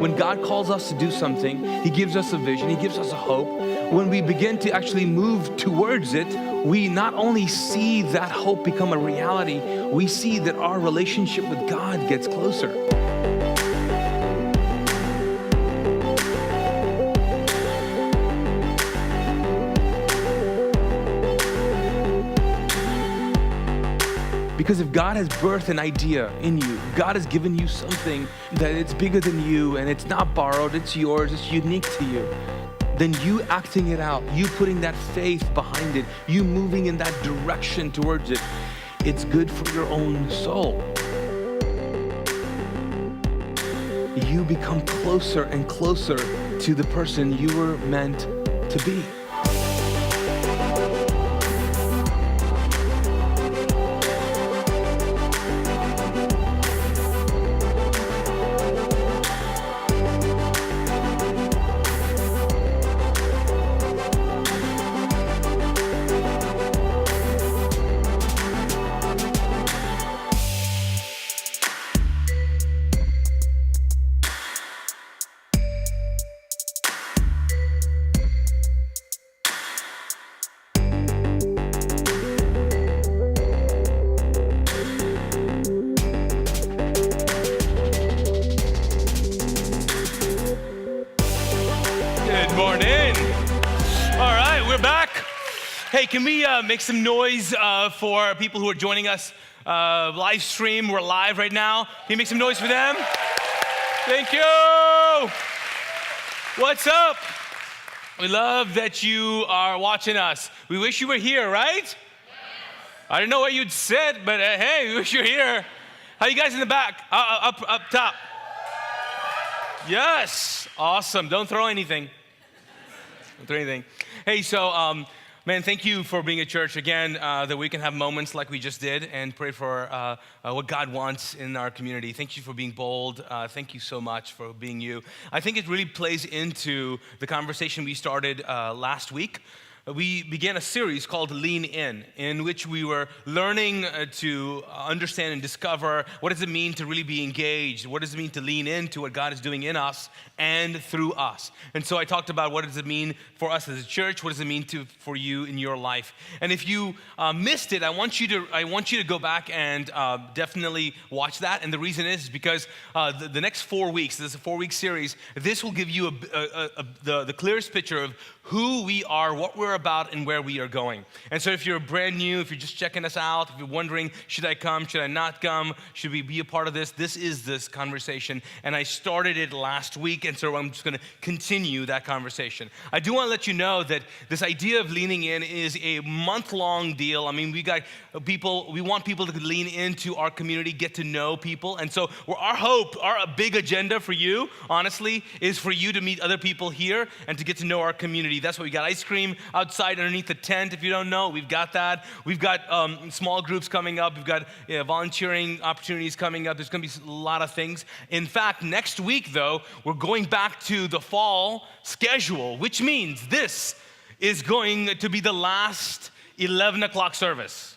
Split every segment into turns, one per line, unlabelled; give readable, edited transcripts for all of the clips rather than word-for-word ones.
when God calls us to do something, He gives us a vision, He gives us a hope. When we begin to actually move towards it, we not only see that hope become a reality, we see that our relationship with God gets closer. Because if God has birthed an idea in you, God has given you something that it's bigger than you and it's not borrowed, it's yours, it's unique to you, then you acting it out, you putting that faith behind it, you moving in that direction towards it, it's good for your own soul. You become closer and closer to the person you were meant to be.
Hey, can we make some noise for people who are joining us live stream? We're live right now. Can you make some noise for them? Thank you. What's up? We love that you are watching us. We wish you were here, right? Yes. I don't know what you'd said, but hey, we wish you were here. How you guys in the back? Up top. Yes. Awesome. Don't throw anything. Don't throw anything. Hey, so man, thank you for being at church again, that we can have moments like we just did and pray for what God wants in our community. Thank you for being bold. Thank you so much for being you. I think it really plays into the conversation we started last week. We began a series called Lean in which we were learning to understand and discover what does it mean to really be engaged? What does it mean to lean into what God is doing in us and through us? And so I talked about what does it mean for us as a church? What does it mean for you in your life? And if you missed it, I want you to go back and definitely watch that. And the reason is because the next 4 weeks, this is a 4-week series, this will give you the clearest picture of who we are, what we're about, and where we are going. And so if you're brand new, if you're just checking us out, if you're wondering, should I come, should I not come, should we be a part of this? This is this conversation. And I started it last week, and so I'm just gonna continue that conversation. I do wanna let you know that this idea of leaning in is a month-long deal. I mean, we want people to lean into our community, get to know people. And so our hope, our big agenda for you, honestly, is for you to meet other people here and to get to know our community. That's why we got ice cream outside underneath the tent. If you don't know, we've got that. We've got small groups coming up. We've got volunteering opportunities coming up. There's going to be a lot of things. In fact, next week, though, we're going back to the fall schedule, which means this is going to be the last 11 o'clock service.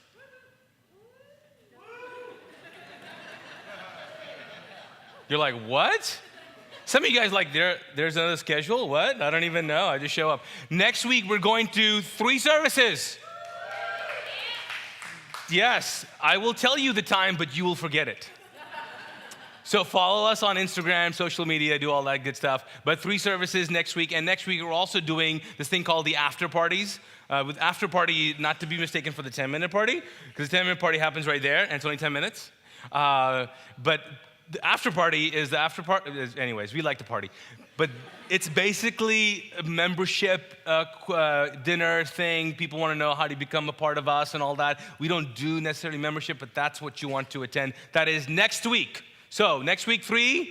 You're like, what? Some of you guys like, there's another schedule? What? I don't even know. I just show up. Next week, we're going to 3 services. Yes, I will tell you the time, but you will forget it. So follow us on Instagram, social media, do all that good stuff. But 3 services next week. And next week, we're also doing this thing called the after parties. With after party, not to be mistaken for the 10-minute party, because the 10-minute party happens right there, and it's only 10 minutes. But the after party is the after party. Anyways, we like to party. But it's basically a membership dinner thing. People want to know how to become a part of us and all that. We don't do necessarily membership, but that's what you want to attend. That is next week. So next week, 3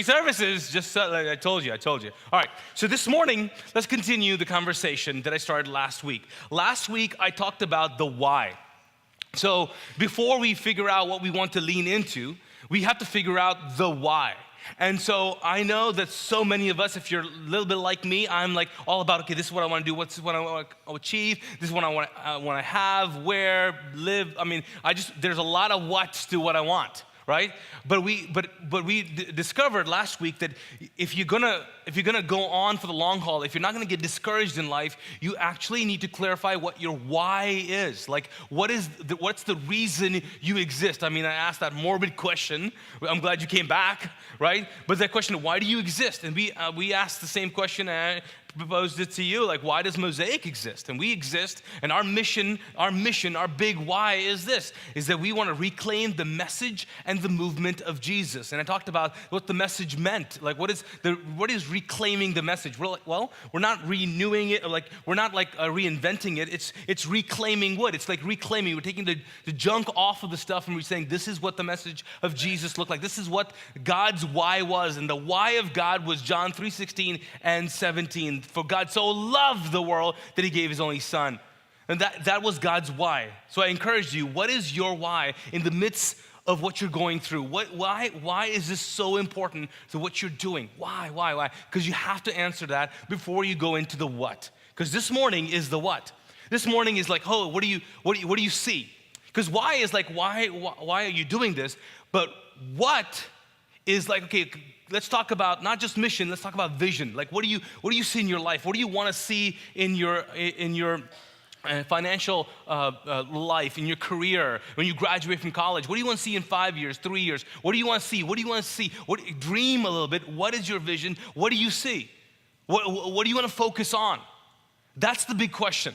services. Just like I told you. All right. So this morning, let's continue the conversation that I started last week. Last week, I talked about the why. So before we figure out what we want to lean into, we have to figure out the why. And so I know that so many of us, if you're a little bit like me, I'm like all about, okay, this is what I want to do, what's what I want to achieve, this is what I want to have, where, live. I mean, there's a lot of what's to what I want, right? But we discovered last week that if you're gonna go on for the long haul, if you're not gonna get discouraged in life, you actually need to clarify what your why is. Like, what's the reason you exist? I mean, I asked that morbid question. I'm glad you came back, right? But that question, why do you exist? And we asked the same question. And I proposed it to you, like, why does Mosaic exist? And we exist, and our mission, our big why is this, is that we want to reclaim the message and the movement of Jesus. And I talked about what the message meant. Like, what is reclaiming the message? We're like, well, we're not renewing it, like, we're not like reinventing it. It's reclaiming what? It's like reclaiming. We're taking the junk off of the stuff, and we're saying, this is what the message of Jesus looked like. This is what God's why was. And the why of God was John 3:16 and 17. For God so loved the world that he gave his only son. And that was God's why. So I encourage you, what is your why in the midst of what you're going through? Why is this so important to what you're doing? Why? Because you have to answer that before you go into the what. Because this morning is the what. This morning is like, oh, what do you see? Because why is like, why are you doing this? But what is like, okay, let's talk about not just mission, let's talk about vision. Like, what do you see in your life? What do you want to see in your financial life, in your career, when you graduate from college? What do you want to see in 5 years, 3 years? What do you want to see? What do you want to see? Dream a little bit. What is your vision? What do you see? What do you want to focus on? That's the big question.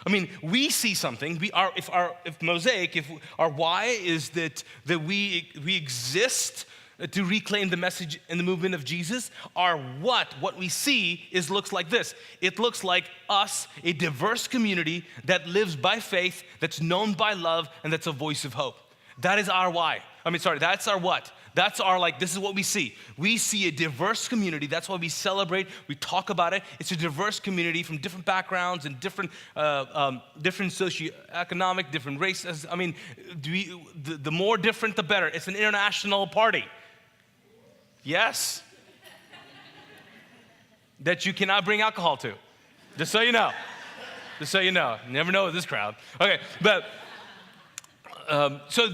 I mean, we see something. If Mosaic, if our why is that we exist to reclaim the message and the movement of Jesus, our what we see looks like this. It looks like us, a diverse community that lives by faith, that's known by love, and that's a voice of hope. That is our why. That's our what. That's our, like, this is what we see. We see a diverse community. That's why we celebrate, we talk about it. It's a diverse community from different backgrounds and different socioeconomic, different races. I mean, the more different, the better. It's an international party. Yes. That you cannot bring alcohol to. Just so you know. Just so you know. You never know with this crowd. Okay, but so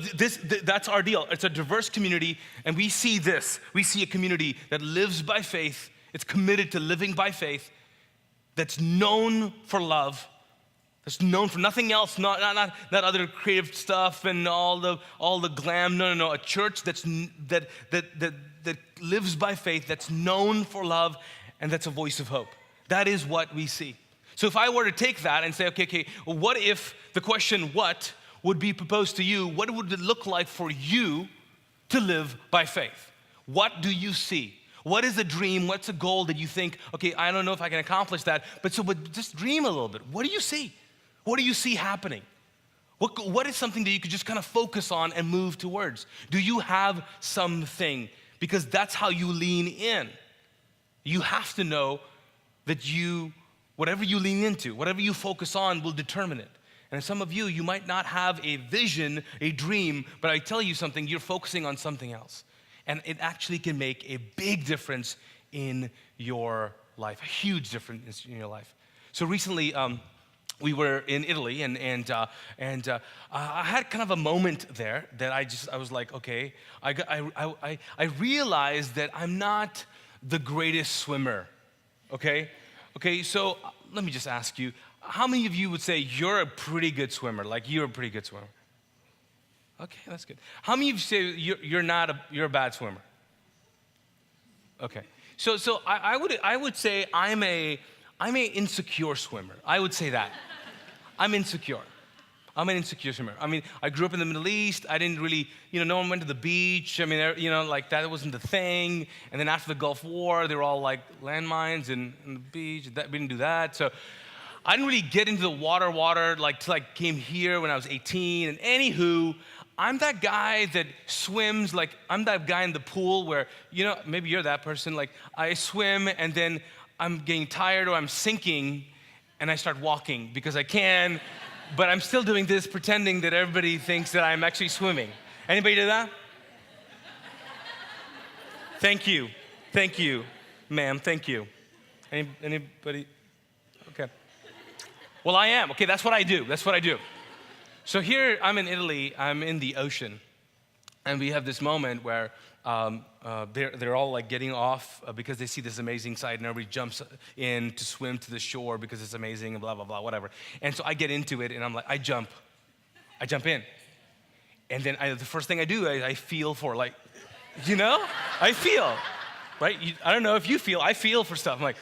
that's our deal. It's a diverse community, and we see this. We see a community that lives by faith. It's committed to living by faith. That's known for love. That's known for nothing else. Not other creative stuff and all the glam. No. A church that lives by faith, that's known for love, and that's a voice of hope. That is what we see. So if I were to take that and say, okay, well, what if the question what would be proposed to you? What would it look like for you to live by faith? What do you see? What is a dream? What's a goal that you think, okay, I don't know if I can accomplish that, but just dream a little bit. What do you see? What do you see happening? What is something that you could just kind of focus on and move towards? Do you have something? Because that's how you lean in. You have to know that whatever you lean into, whatever you focus on will determine it. And some of you might not have a vision, a dream, but I tell you something, you're focusing on something else. And it actually can make a big difference in your life, a huge difference in your life. So recently, we were in Italy, and I had kind of a moment there that I was like, okay, I realized that I'm not the greatest swimmer, okay? Okay, so let me just ask you, how many of you would say you're a pretty good swimmer? Like, you're a pretty good swimmer? Okay, that's good. How many of you say you're a bad swimmer? Okay, so I would say I'm a insecure swimmer. I would say that. I'm insecure. I'm an insecure swimmer. I mean, I grew up in the Middle East. I didn't really, no one went to the beach. I mean, like that wasn't the thing. And then after the Gulf War, they were all like landmines and the beach. We didn't do that. So I didn't really get into the water like till I came here when I was 18. And anywho, I'm that guy that swims, like I'm that guy in the pool where, maybe you're that person. Like I swim and then I'm getting tired or I'm sinking and I start walking because I can, but I'm still doing this pretending that everybody thinks that I'm actually swimming. Anybody do that? Thank you, ma'am, thank you. Anybody? Okay. Well, I am. Okay, that's what I do. So here I'm in Italy, I'm in the ocean, And we have this moment where they're all like getting off because they see this amazing sight, and everybody jumps in to swim to the shore because it's amazing and blah, blah, blah, whatever. And so I get into it, and I'm like, I jump in. And then the first thing I do, I feel for like, I feel, right? I don't know if you feel, I feel for stuff. I'm like,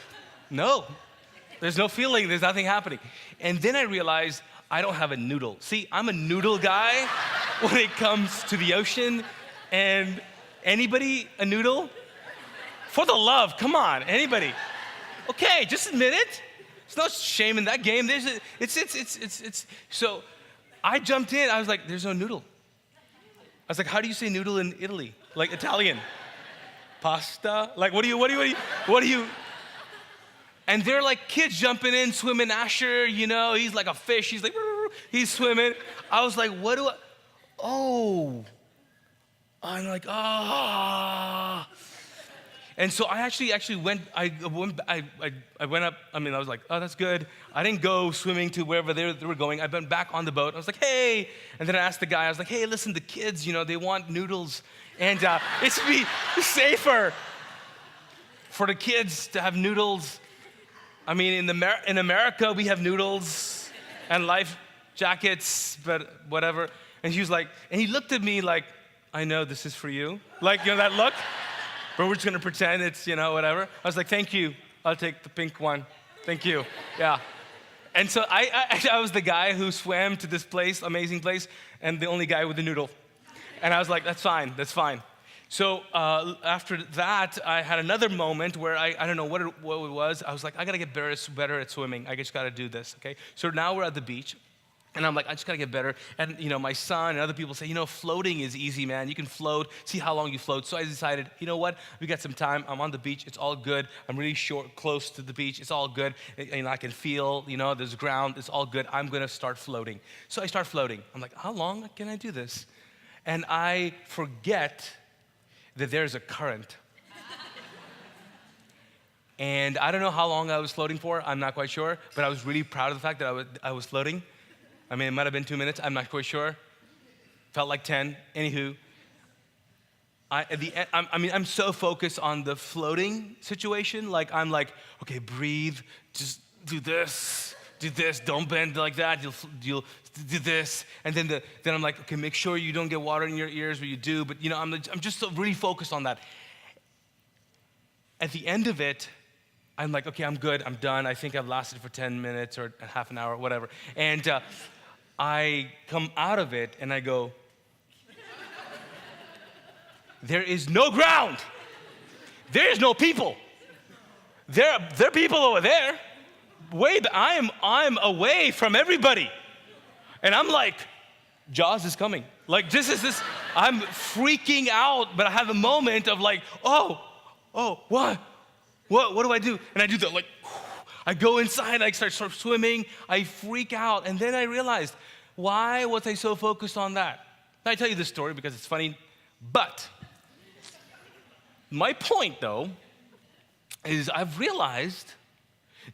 no, there's no feeling, there's nothing happening. And then I realize I don't have a noodle. See, I'm a noodle guy when it comes to the ocean. And anybody a noodle? For the love, come on, anybody? Okay, just admit it. There's no shame in that game. So I jumped in, I was like, there's no noodle. I was like, how do you say noodle in Italy? Like Italian? Pasta? Like, what do you? And they're like kids jumping in, swimming. Asher, he's like a fish. He's like, he's swimming. I was like, what do I? Oh. I'm like, ah. And so I actually went up. I was like, oh, that's good. I didn't go swimming to wherever they were going. I went back on the boat. I was like, hey. And then I asked the guy, I was like, hey, listen, the kids, they want noodles. And it's to be safer for the kids to have noodles. I mean, in America, we have noodles and life jackets, but whatever. And he was like, and he looked at me like, I know this is for you. Like, that look? But we're just gonna pretend it's, whatever. I was like, thank you. I'll take the pink one. Thank you. Yeah. And so I was the guy who swam to this place, amazing place, and the only guy with the noodle. And I was like, that's fine. So after that, I had another moment where I don't know what it was. I was like, I gotta get better at swimming. I just gotta do this, okay? So now we're at the beach. And I'm like, I just gotta get better. And my son and other people say, floating is easy, man. You can float, see how long you float. So I decided, you know what? We got some time. I'm on the beach. It's all good. I'm really close to the beach. It's all good. I can feel, there's ground. It's all good. I'm gonna start floating. So I start floating. I'm like, how long can I do this? And I forget that there's a current. And I don't know how long I was floating for. I'm not quite sure. But I was really proud of the fact that I was floating. I mean, it might have been 2 minutes. I'm not quite sure. Felt like 10. Anywho, at the end, I'm so focused on the floating situation. Like, I'm like, okay, breathe. Just do this. Don't bend like that. You'll do this. And then I'm like, okay, make sure you don't get water in your ears, but you do. But I'm just so really focused on that. At the end of it, I'm like, okay, I'm good. I'm done. I think I've lasted for 10 minutes or half an hour, whatever. And I come out of it and I go, there is no ground. There is no people. There are people over there. I'm away from everybody. And I'm like, Jaws is coming. Like, this. I'm freaking out, but I have a moment of like, what do I do? And I do that, like, I go inside, I start swimming, I freak out, and then I realized, why was I so focused on that? I tell you this story because it's funny, but my point, though, is I've realized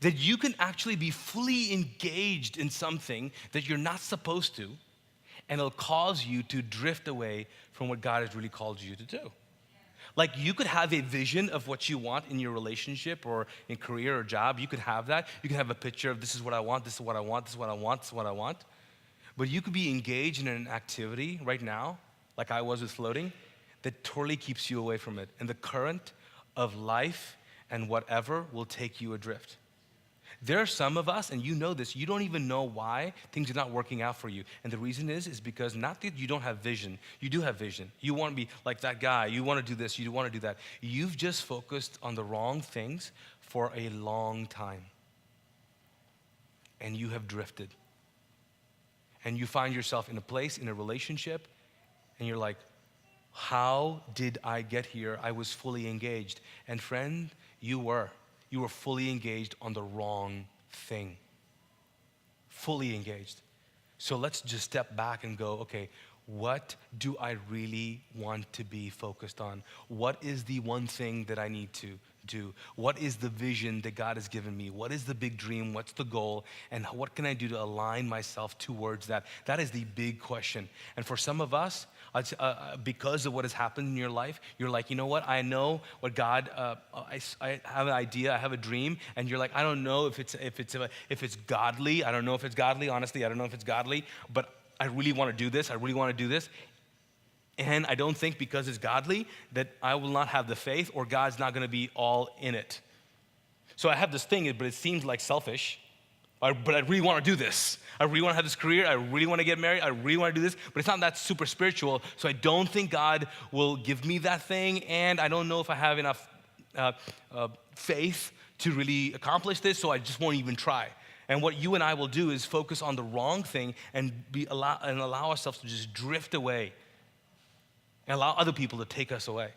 that you can actually be fully engaged in something that you're not supposed to, and it'll cause you to drift away from what God has really called you to do. Like, you could have a vision of what you want in your relationship or in career or job. You could have that. You could have a picture of this is what I want, this is what I want, this is what I want, this is what I want. But you could be engaged in an activity right now, like I was with floating, that totally keeps you away from it. And the current of life and whatever will take you adrift. There are some of us, and you know this, you don't even know why things are not working out for you. And the reason is because not that you don't have vision. You do have vision. You want to be like that guy. You want to do this. You want to do that. You've just focused on the wrong things for a long time. And you have drifted. And you find yourself in a place, in a relationship, and you're like, how did I get here? I was fully engaged. And friend, you were. You were fully engaged on the wrong thing. Fully engaged. So let's just step back and go, okay, what do I really want to be focused on? What is the one thing that I need to do? What is the vision that God has given me? What is the big dream? What's the goal? And what can I do to align myself towards that? That is the big question. And for some of us, because of what has happened in your life, you're like, you know what? I know what God. I have an idea. I have a dream, and you're like, I don't know if it's godly. I don't know if it's godly. Honestly, I don't know if it's godly. But I really want to do this. I really want to do this. And I don't think because it's godly that I will not have the faith or God's not going to be all in it. So I have this thing, but it seems like selfish. But I really want to do this. I really want to have this career. I really want to get married. I really want to do this. But it's not that super spiritual. So I don't think God will give me that thing. And I don't know if I have enough faith to really accomplish this. So I just won't even try. And what you and I will do is focus on the wrong thing and allow ourselves to just drift away and allow other people to take us away.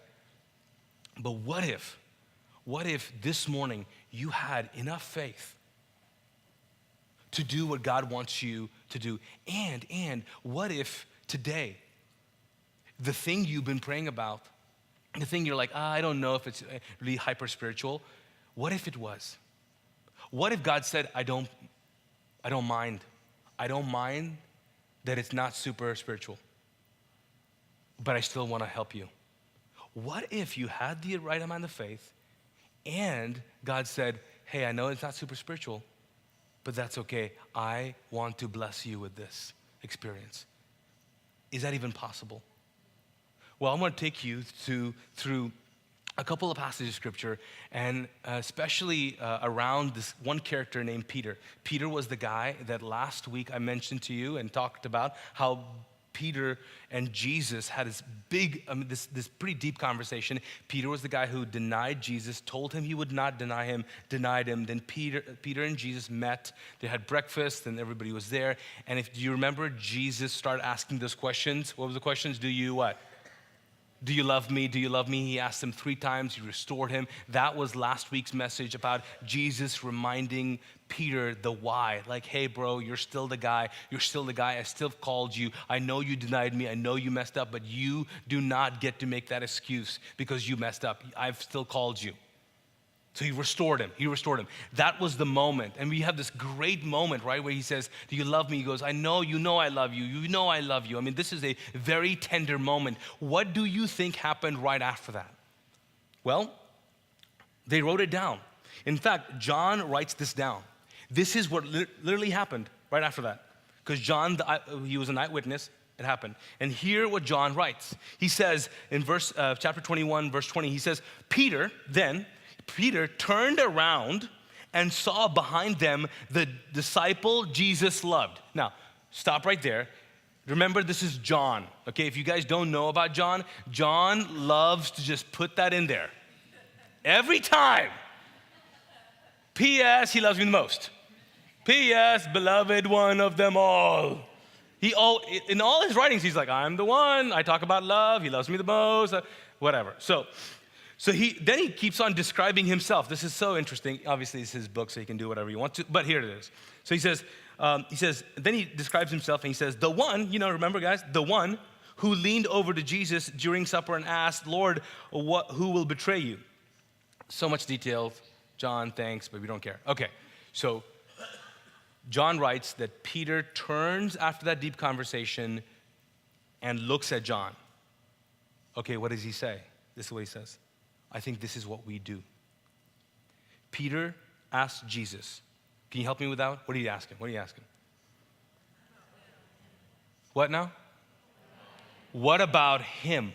But what if this morning you had enough faith to do what God wants you to do? And what if today, the thing you've been praying about, the thing you're like, I don't know if it's really hyper spiritual, what if it was? What if God said, I don't mind. I don't mind that it's not super spiritual, but I still want to help you. What if you had the right amount of faith and God said, hey, I know it's not super spiritual, but that's okay. I want to bless you with this experience. Is that even possible? Well, I'm going to take you through a couple of passages of scripture, and especially around this one character named Peter. Peter was the guy that last week I mentioned to you and talked about how Peter and Jesus had this this pretty deep conversation. Peter was the guy who denied Jesus, told him he would not deny him, denied him. Then Peter and Jesus met. They had breakfast, and everybody was there. And if you remember, Jesus started asking those questions. What were the questions? Do you what? Do you love me? Do you love me? He asked him 3 times. He restored him. That was last week's message about Jesus reminding Peter the why. Like, hey, bro, you're still the guy. You're still the guy. I still called you. I know you denied me. I know you messed up, but you do not get to make that excuse because you messed up. I've still called you. So he restored him. That was the moment. And we have this great moment, right, where he says, do you love me? He goes, I know I love you. You know I love you. I mean, this is a very tender moment. What do you think happened right after that? Well, they wrote it down. In fact, John writes this down. This is what literally happened right after that. Because John, he was an eyewitness. It happened. And hear what John writes. He says in chapter 21, verse 20, he says, Peter turned around and saw behind them the disciple Jesus loved. Now, stop right there. Remember, this is John, okay? If you guys don't know about John, John loves to just put that in there. Every time. P.S., he loves me the most. P.S., beloved one of them all. In all his writings, he's like, I'm the one. I talk about love. He loves me the most. Whatever. So he keeps on describing himself. This is so interesting. Obviously, it's his book, so he can do whatever he wants to. But here it is. So he says, then he describes himself, and he says, the one, remember, guys, the one who leaned over to Jesus during supper and asked, Lord, who will betray you? So much detail. John, thanks, but we don't care. Okay, so John writes that Peter turns after that deep conversation and looks at John. Okay, what does he say? This is what he says. I think this is what we do. Peter asked Jesus, can you help me with that? What did he ask him? What now? What about him?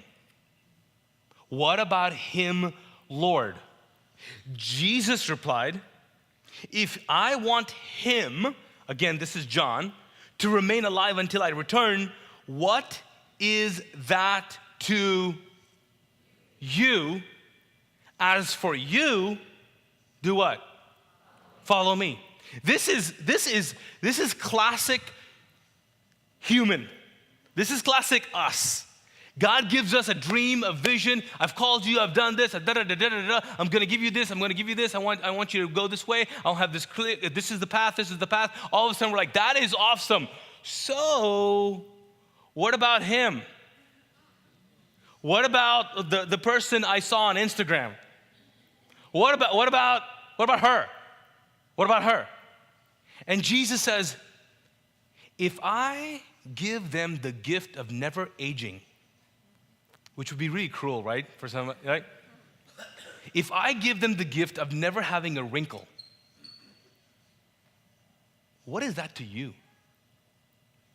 What about him, Lord? Jesus replied, if I want him, again, this is John, to remain alive until I return, what is that to you? As for you, do what? Follow me. This is classic human. This is classic us. God gives us a dream, a vision. I've called you. I've done this. I'm going to give you this. I'm going to give you this. I want you to go this way. I'll have this clear. This is the path. This is the path. All of a sudden, we're like, that is awesome. So, What about him? What about the person I saw on Instagram? What about her? What about her? And Jesus says, if I give them the gift of never aging, which would be really cruel, right? For some, right? If I give them the gift of never having a wrinkle, what is that to you?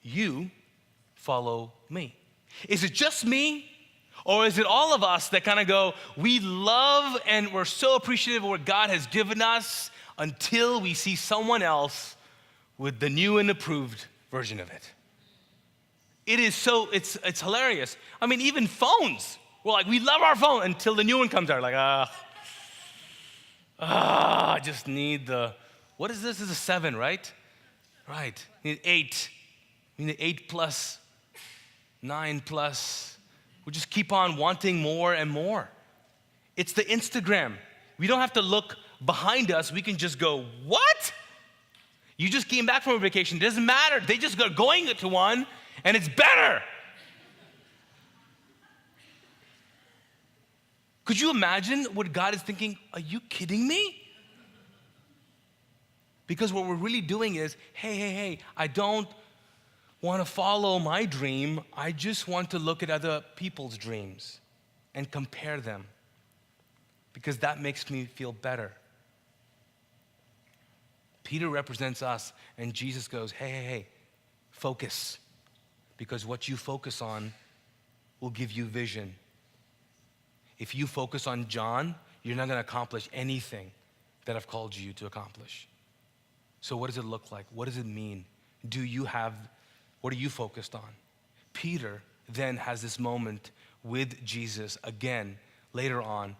You follow me. Is it just me? Or is it all of us that kind of go, we love and we're so appreciative of what God has given us until we see someone else with the new and approved version of it? It is so, it's hilarious. I mean, even phones. We're like, we love our phone until the new one comes out. Like, I just need what is this? This is a 7, right? Right. You need 8. You need 8 plus, 9 plus. We just keep on wanting more and more. It's the Instagram. We don't have to look behind us. We can just go, what? You just came back from a vacation. It doesn't matter. They just got going to one, and it's better. Could you imagine what God is thinking? Are you kidding me? Because what we're really doing is, hey, I don't want to follow my dream. I just want to look at other people's dreams and compare them because that makes me feel better. Peter represents us, and Jesus goes, hey, focus, because what you focus on will give you vision. If you focus on John, you're not going to accomplish anything that I've called you to accomplish. So what does it look like? What does it mean? What are you focused on? Peter then has this moment with Jesus again later on,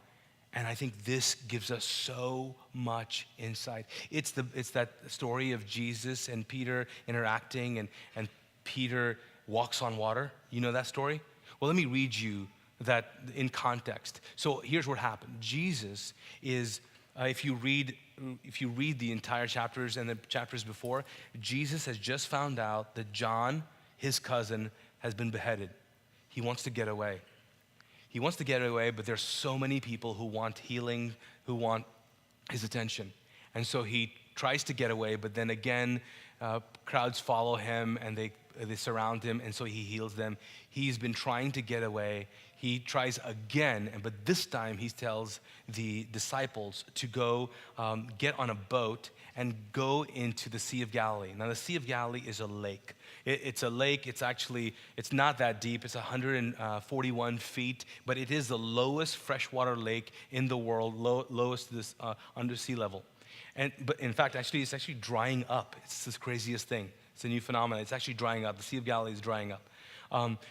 and I think this gives us so much insight. It's that story of Jesus and Peter interacting, and Peter walks on water. You know that story? Well, let me read you that in context. So here's what happened. Jesus is, if you read the entire chapters and the chapters before, Jesus has just found out that John, his cousin, has been beheaded. He wants to get away. He wants to get away, but there's so many people who want healing, who want his attention. And so he tries to get away, but then again, crowds follow him and they surround him, and so he heals them. He's been trying to get away. He tries again, but this time he tells the disciples to go get on a boat and go into the Sea of Galilee. Now, the Sea of Galilee is a lake. It's a lake. It's not that deep. It's 141 feet, but it is the lowest freshwater lake in the world, lowest this under sea level. But in fact, it's actually drying up. It's this craziest thing. It's a new phenomenon. It's actually drying up. The Sea of Galilee is drying up.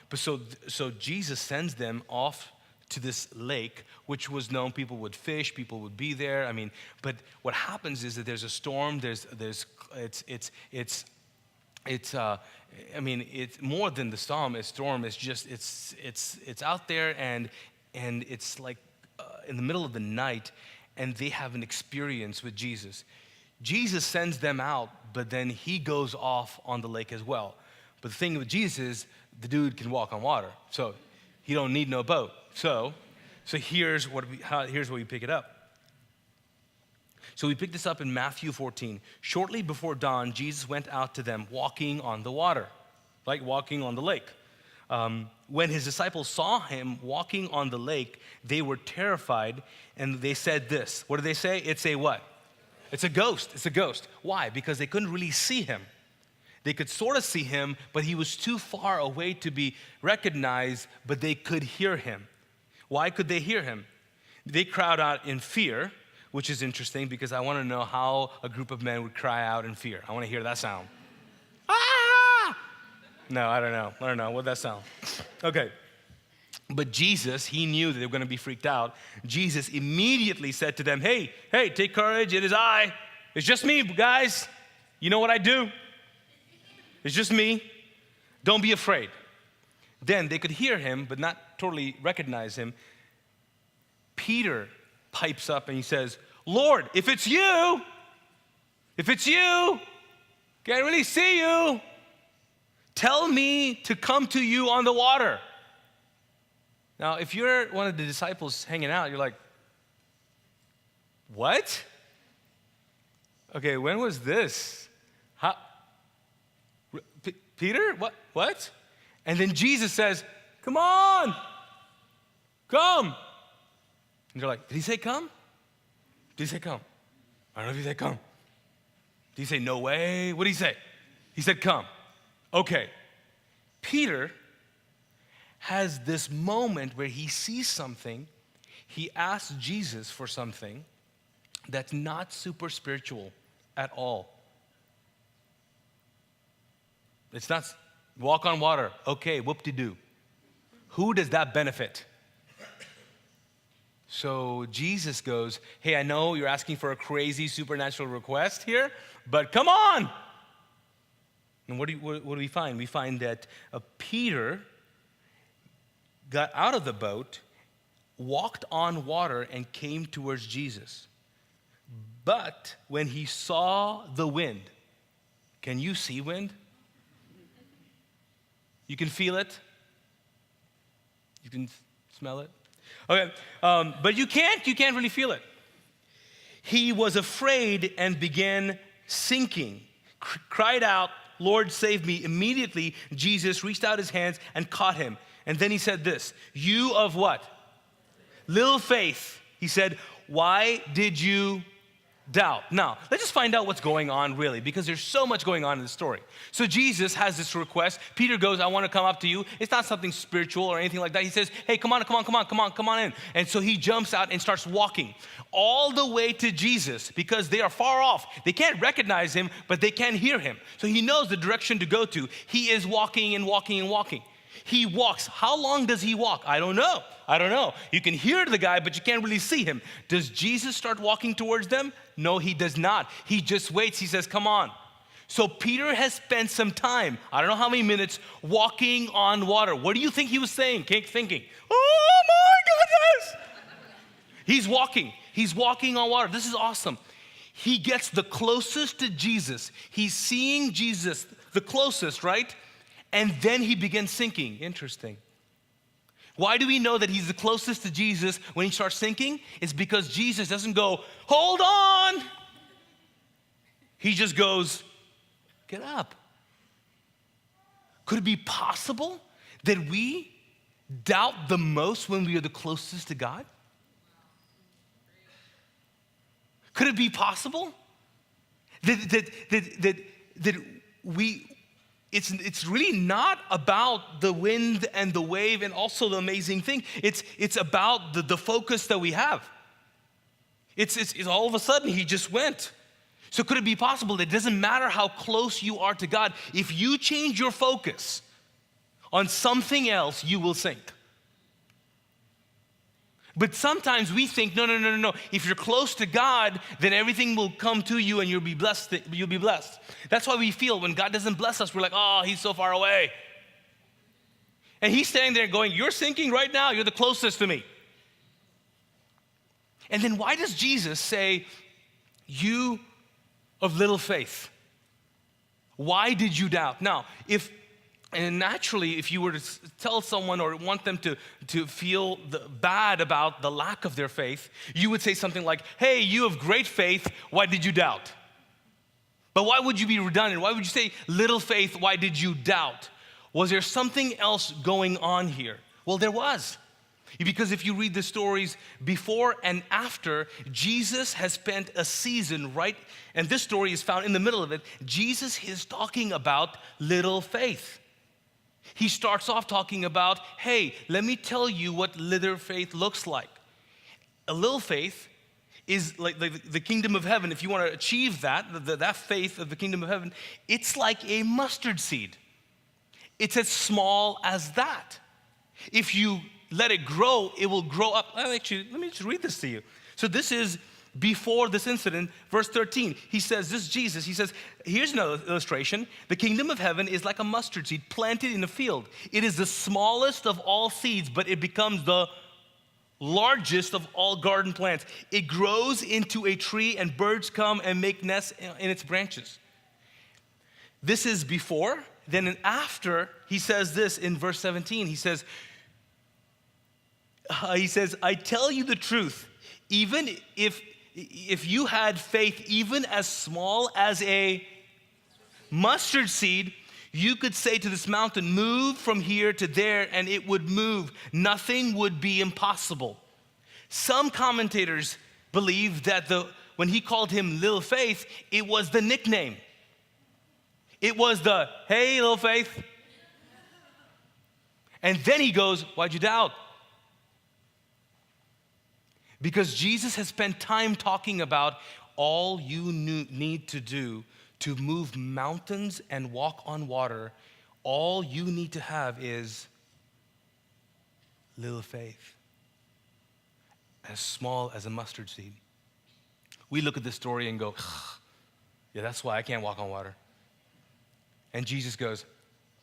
But so Jesus sends them off to this lake, which was known. People would fish. People would be there. I mean, but what happens is that there's a storm. It's more than the storm. A storm is just it's out there, and it's like in the middle of the night, and they have an experience with Jesus. Jesus sends them out, but then he goes off on the lake as well. But the thing with Jesus is the dude can walk on water, so he don't need no boat. So here's where we pick it up. So we pick this up in Matthew 14. Shortly before dawn, Jesus went out to them walking on the water, like walking on the lake. When his disciples saw him walking on the lake, they were terrified, and they said this. What did they say? It's a what? It's a ghost. It's a ghost. Why? Because they couldn't really see him. They could sort of see him, but he was too far away to be recognized, but they could hear him. Why could they hear him? They cried out in fear, which is interesting because I want to know how a group of men would cry out in fear. I want to hear that sound. Ah! No, I don't know. What'd that sound? Okay. But Jesus, he knew that they were going to be freaked out. Jesus immediately said to them, hey, take courage. It is I. It's just me, guys. You know what I do? It's just me. Don't be afraid. Then they could hear him, but not totally recognize him. Peter pipes up and he says, Lord, if it's you, can't really see you. tell me to come to you on the water. Now, if you're one of the disciples hanging out, you're like, what? Okay, when was this? How? Peter? What? And then Jesus says, come on, come. And they're like, did he say come? Did he say come? I don't know if he said come. Did he say no way? What did he say? He said come. Okay. Peter has this moment where he sees something. He asks Jesus for something that's not super spiritual at all. It's not walk on water. Okay, whoop-de-doo. Who does that benefit? So Jesus goes, hey, I know you're asking for a crazy supernatural request here, but come on. And what do we find? We find that Peter got out of the boat, walked on water, and came towards Jesus. But when he saw the wind, can you see wind? You can feel it? You can smell it? Okay, but you can't really feel it. He was afraid and began sinking, cried out, Lord, save me. Immediately, Jesus reached out his hands and caught him. And then he said this, you of what? Little faith. He said, why did you doubt? Now, let's just find out what's going on really, because there's so much going on in the story. So Jesus has this request. Peter goes, I want to come up to you. It's not something spiritual or anything like that. He says, hey, come on in. And so he jumps out and starts walking all the way to Jesus because they are far off. They can't recognize him, but they can hear him. So he knows the direction to go to. He is walking and walking and walking. He walks. How long does he walk? I don't know. You can hear the guy, but you can't really see him. Does Jesus start walking towards them? No, he does not. He just waits. He says, come on. So Peter has spent some time, I don't know how many minutes, walking on water. What do you think he was saying? Thinking, oh my goodness. He's walking on water. This is awesome. He gets the closest to Jesus. He's seeing Jesus the closest, right? And then he begins sinking. Interesting. Why do we know that he's the closest to Jesus when he starts sinking? It's because Jesus doesn't go, hold on. He just goes, get up. Could it be possible that we doubt the most when we are the closest to God? Could it be possible that we... It's really not about the wind and the wave and also the amazing thing. It's about the focus that we have. It's all of a sudden he just went. So could it be possible that it doesn't matter how close you are to God, if you change your focus on something else, you will sink? But sometimes we think, no. If you're close to God, then everything will come to you and you'll be blessed. That's why we feel when God doesn't bless us, we're like, oh, he's so far away. And he's standing there going, you're sinking right now. You're the closest to me. And then why does Jesus say, you of little faith? Why did you doubt? Now, naturally, if you were to tell someone or want them to feel bad about the lack of their faith, you would say something like, hey, you have great faith, why did you doubt? But why would you be redundant? Why would you say little faith, why did you doubt? Was there something else going on here? Well, there was. Because if you read the stories before and after, Jesus has spent a season, right? And this story is found in the middle of it. Jesus is talking about little faith. He starts off talking about, hey, let me tell you what little faith looks like. A little faith is like the kingdom of heaven. If you want to achieve that faith of the kingdom of heaven, it's like a mustard seed. It's as small as that. If you let it grow, it will grow up. Actually, let me just read this to you. So this is before this incident, verse 13, he says, this is Jesus, he says, here's another illustration. The kingdom of heaven is like a mustard seed planted in a field. It is the smallest of all seeds, but it becomes the largest of all garden plants. It grows into a tree and birds come and make nests in its branches. This is before, then after, he says this in verse 17. He says, I tell you the truth, even if you had faith even as small as a mustard seed, you could say to this mountain, move from here to there, and it would move. Nothing would be impossible. Some commentators believe that when he called him Little Faith, it was the nickname. It was the, hey, Little Faith. And then he goes, why'd you doubt? Because Jesus has spent time talking about all you need to do to move mountains and walk on water. All you need to have is little faith, as small as a mustard seed. We look at this story and go, yeah, that's why I can't walk on water. And Jesus goes,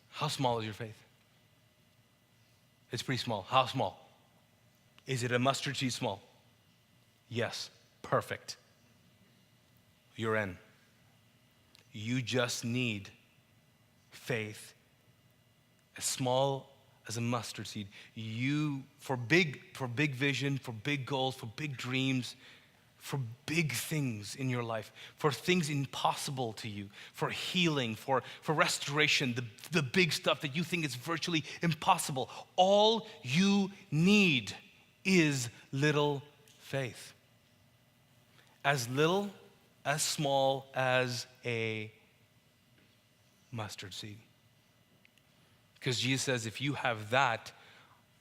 how small is your faith? It's pretty small. How small? Is it a mustard seed small? Yes, perfect. You're in. You just need faith as small as a mustard seed. For big vision, for big goals, for big dreams, for big things in your life, for things impossible to you, for healing, for restoration, the big stuff that you think is virtually impossible. All you need is little faith. As little, as small as a mustard seed. Because Jesus says, if you have that,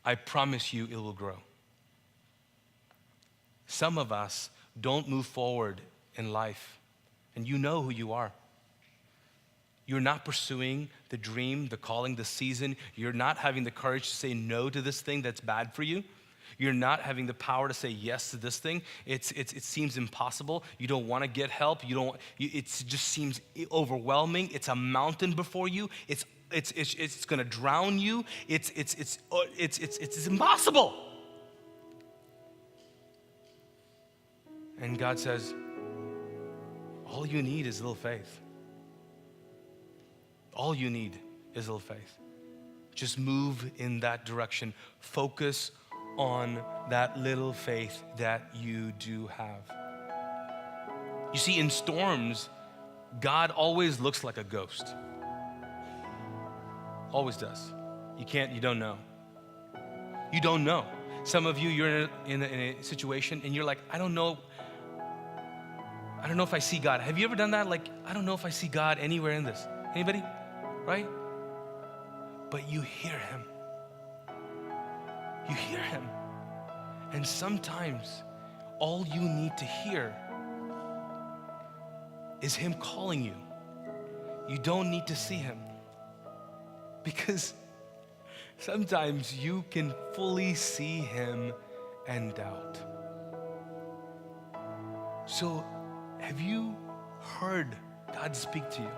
I promise you it will grow. Some of us don't move forward in life, and you know who you are. You're not pursuing the dream, the calling, the season. You're not having the courage to say no to this thing that's bad for you. You're not having the power to say yes to this thing. It seems impossible. You don't want to get help. It just seems overwhelming. It's a mountain before you. It's going to drown you. It's impossible. And God says, all you need is little faith. All you need is little faith. Just move in that direction. Focus on that little faith that you do have. You see, in storms, God always looks like a ghost. Always does. You don't know. You don't know. Some of you, you're in a situation and you're like, I don't know if I see God. Have you ever done that? Like, I don't know if I see God anywhere in this. Anybody? Right? But you hear him. You hear him. And sometimes all you need to hear is him calling you. You don't need to see him. Because sometimes you can fully see him and doubt. So, have you heard God speak to you?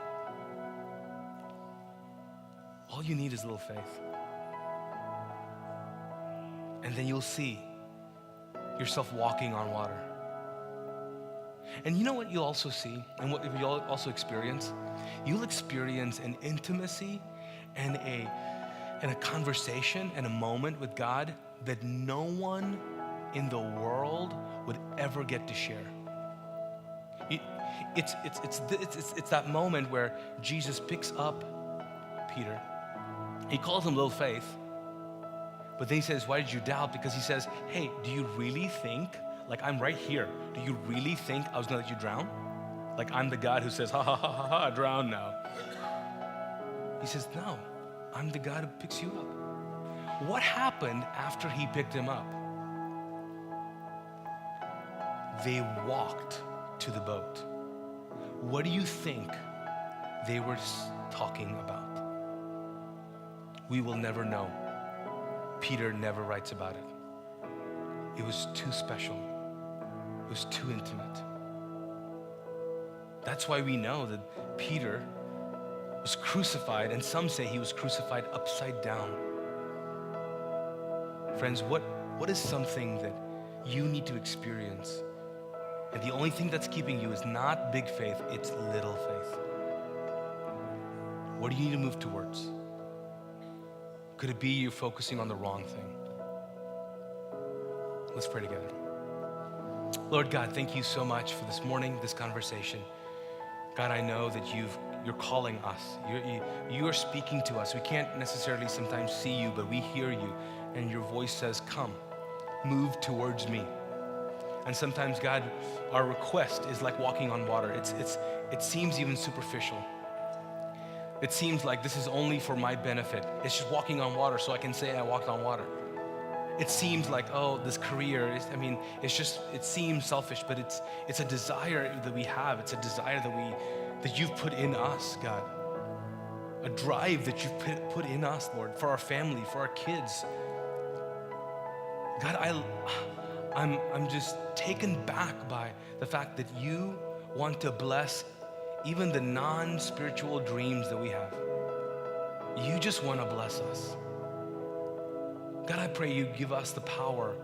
All you need is a little faith. And then you'll see yourself walking on water. And you know what you'll also see, and what you'll also experience? You'll experience an intimacy and a conversation and a moment with God that no one in the world would ever get to share. It's that moment where Jesus picks up Peter. He calls him little faith. But then he says, why did you doubt? Because he says, hey, do you really think, like I'm right here, do you really think I was gonna let you drown? Like I'm the God who says, ha ha ha ha ha, drown now. He says, no, I'm the God who picks you up. What happened after he picked him up? They walked to the boat. What do you think they were talking about? We will never know. Peter never writes about it. It was too special. It was too intimate. That's why we know that Peter was crucified, and some say he was crucified upside down. Friends, what is something that you need to experience? And the only thing that's keeping you is not big faith, it's little faith. What do you need to move towards? Could it be you're focusing on the wrong thing? Let's pray together. Lord God, thank you so much for this morning, this conversation. God, I know that you're calling us. You are speaking to us. We can't necessarily sometimes see you, but we hear you, and your voice says, come, move towards me. And sometimes, God, our request is like walking on water. It seems even superficial. It seems like this is only for my benefit. It's just walking on water so I can say I walked on water. It seems like, oh, this career, it seems selfish, but it's a desire that we have. It's a desire that you've put in us, God. A drive that you've put in us, Lord, for our family, for our kids. God, I'm just taken back by the fact that you want to bless even the non-spiritual dreams that we have. You just want to bless us. God, I pray you give us the power.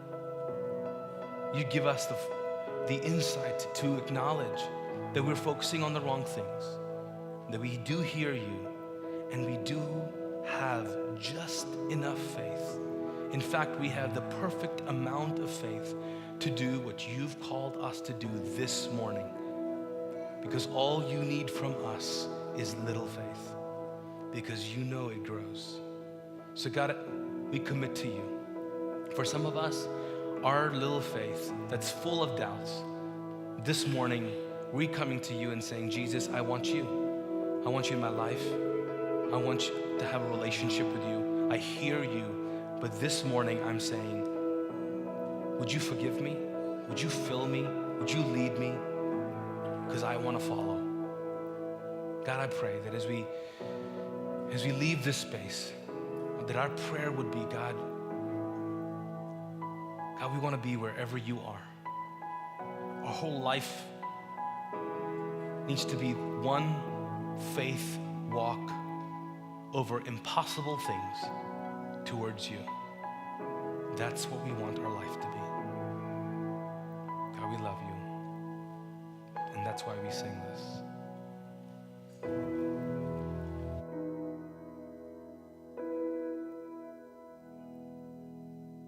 You give us the insight to acknowledge that we're focusing on the wrong things, that we do hear you, and we do have just enough faith. In fact, we have the perfect amount of faith to do what you've called us to do this morning, because all you need from us is little faith, because you know it grows. So God, we commit to you. For some of us, our little faith that's full of doubts, this morning, we're coming to you and saying, Jesus, I want you. I want you in my life. I want you to have a relationship with you. I hear you, but this morning I'm saying, would you forgive me? Would you fill me? Would you lead me? Because I want to follow. God, I pray that as we leave this space, that our prayer would be, God, we want to be wherever you are. Our whole life needs to be one faith walk over impossible things towards you. That's what we want our life to be. God, we love you. And that's why we sing this.